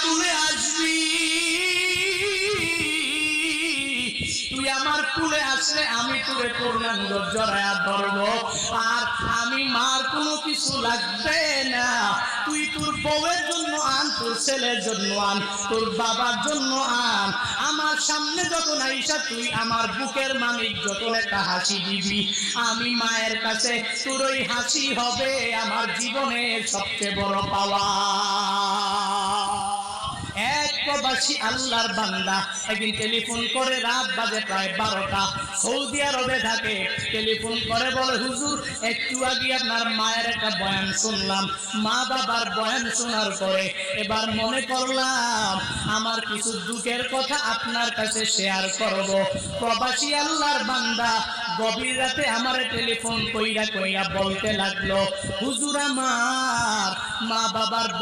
কুলে আসবি, তুই আমার কুলে আসলে আমি তোরে পূর্ণাঙ্গ জড়ায়া ধরবো, আর আমি মার কোনো কিছু লাগবে না। তুই তোর বউয়ের জন্য আন, তোর ছেলের জন্য আন, তোর বাবার জন্য আন। আমার সামনে যখন আইসা তুই আমার বুকের মালিক যখন একটা হাসি দিবি, আমি মায়ের কাছে তোর ওই হাসি হবে আমার জীবনের সবচেয়ে বড় পাওয়া। এক প্রবাসী আল্লাহর বান্দা একদিন টেলিফোন করে, রাত বাজে প্রায় 12টা, সৌদি আরবে থাকে। টেলিফোন করে বলে, হুজুর একটু আগে আপনার মায়ের একটা বয়ান শুনলাম, মা বাবার বয়ান শোনার পরে এবার মনে করলাম আমার কিছু দুঃখের কথা আপনার কাছে শেয়ার করব। প্রবাসী আল্লাহর বান্দা গভীর রাতে আমারে টেলিফোন কইরা কইরা বলতে লাগলো, হুজুর আমার মা বাবার